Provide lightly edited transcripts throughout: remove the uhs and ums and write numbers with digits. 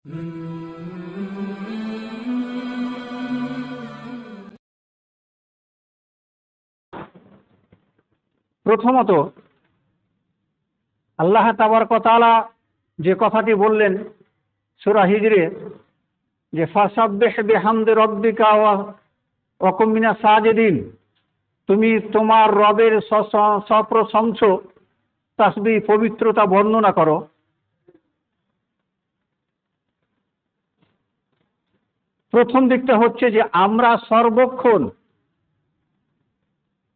প্রথমত আল্লাহ তাবারক ওয়া তাআলা যে কথাটি বললেন সূরা হিজরে যে ফাসাব্বিহ বিহামদি রাব্বিকা ওয়া কুম মিনাস সাজিদিন, তুমি তোমার রবের সপ্রশংস তাসবিহ পবিত্রতা বর্ণনা করো। প্রথম দিকটা হচ্ছে যে আমরা সর্বক্ষণ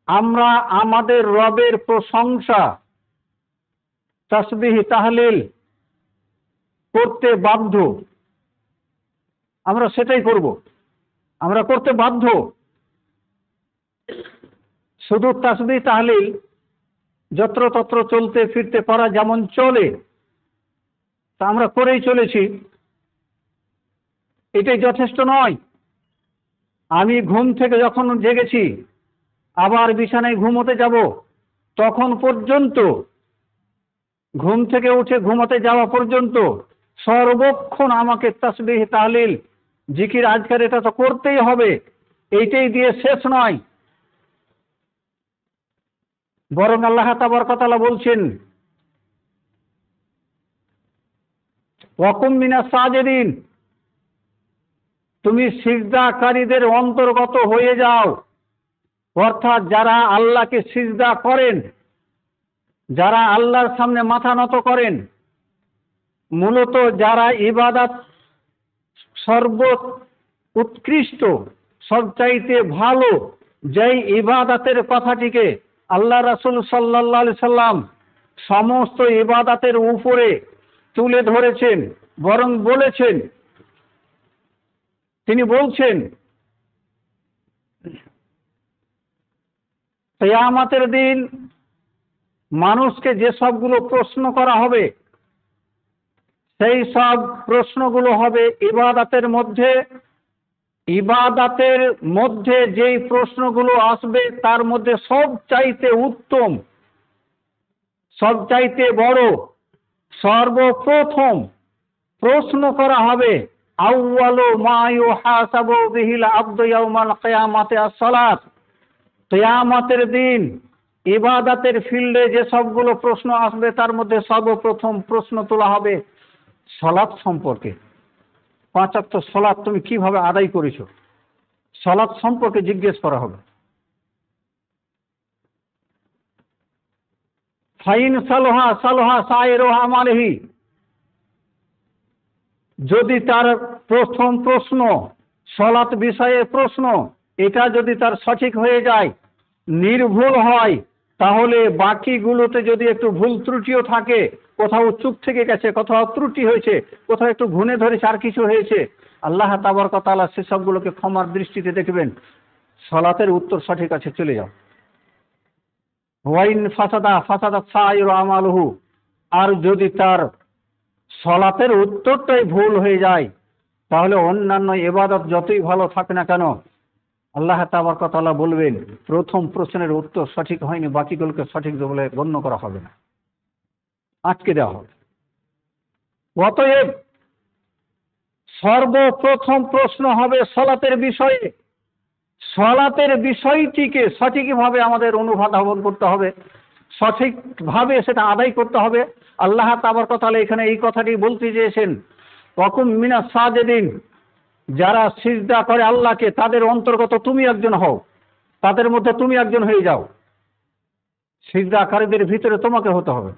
আমরা আমাদের রবের প্রশংসা তাসবিহ তাহলিল করতে বাধ্য। আমরা সেটাই করব, আমরা করতে বাধ্য। শুধু তাসবিহ তাহলিল যত্রতত্র চলতে ফিরতে করা যেমন চলে তা আমরা করেই চলেছি, এটাই যথেষ্ট নয়। আমি ঘুম থেকে যখন জেগেছি আবার বিছানায় ঘুমোতে যাব তখন পর্যন্ত, ঘুম থেকে উঠে ঘুমোতে যাওয়া পর্যন্ত সর্বক্ষণ আমাকে তাসবিহ তাহলিল জিকির আজকার এটা তো করতেই হবে, এইটাই দিয়ে শেষ নয়। বরং আল্লাহ তাবারক ওয়া তাআলা বলছেন ওয়া কুম মিনাস সাজিদিন, তুমি সিজদাকারীদের অন্তর্গত হয়ে যাও। অর্থাৎ যারা আল্লাহকে সিজদা করেন, যারা আল্লাহর সামনে মাথা নত করেন, মূলত যারা ইবাদত সর্ব উৎকৃষ্ট সবচাইতে ভালো যেই ইবাদতের কথাটিকে আল্লাহ রাসূল সাল্লাল্লাহু আলাইহি সাল্লাম সমস্ত ইবাদতের উপরে তুলে ধরেছেন, বরং বলেছেন, তিনি বলছেন কিয়ামতের দিন মানুষকে যে সবগুলো প্রশ্ন করা হবে সেই সব প্রশ্নগুলো হবে ইবাদতের মধ্যে যেই প্রশ্নগুলো আসবে তার মধ্যে সবচাইতে উত্তম, সবচাইতে বড়, সর্বপ্রথম প্রশ্ন করা হবে আউয়ালু মা ইউহাসাবু বিহিল আবদু ইয়াউমাল কিয়ামাতি আস-সালাত। কিয়ামতের দিন ইবাদতের ফিল্ডে যে সবগুলো প্রশ্ন আসবে তার মধ্যে সর্বপ্রথম প্রশ্ন তোলা হবে সালাত সম্পর্কে। 5 ওয়াক্ত সালাত তুমি কিভাবে আদায় করেছো, সালাত সম্পর্কে জিজ্ঞেস করা হবে। ফাইন সালহা সালহা সাইরু আমালিহি, যদি তার প্রথম প্রশ্ন সালাত বিষয়ে প্রশ্ন এটা যদি তার সঠিক হয়ে যায়, নির্ভুল হয়, তাহলে বাকিগুলোতে যদি একটু ভুল ত্রুটিও থাকে, কোথাও চুপ থেকে গেছে, কোথাও ত্রুটি হয়েছে, কোথাও একটু ঘুণে ধরেছে, আর কিছু হয়েছে, আল্লাহ তাবারক ওয়া তাআলা সেসবগুলোকে ক্ষমার দৃষ্টিতে দেখবেন, সালাতের উত্তর সঠিক আছে, চলে যাও। ওয়াইন ফাসাদা সাইরু আমালুহু, আর যদি তার সালাতের উত্তরটাই ভুল হয়ে যায় তাহলে অন্যান্য ইবাদত যতই ভালো থাকে না কেন আল্লাহ তাবারক ওয়া তাআলা বলবেন প্রথম প্রশ্নের উত্তর সঠিক হয়নি, বাকিগুলোকে সঠিক বলে গণ্য করা হবে না, আটকে দেওয়া হবে। অতএব সর্বপ্রথম প্রশ্ন হবে সালাতের বিষয়ে। সালাতের বিষয়টিকে সঠিকভাবে আমাদের অনুধাবন করতে হবে, সঠিকভাবে সেটা আদায় করতে হবে। আল্লাহ তাবারক ওয়া তাআলা এখানে এই কথাটি বলতে চেয়েছেন ওয়া কুম মিনাস সাজিদিন, যারা সিজদা করে আল্লাহকে তাদের অন্তর্গত তুমি একজন হও, তাদের মধ্যে তুমি একজন হয়ে যাও, সিজদাকারীদের ভিতরে তোমাকে হতে হবে।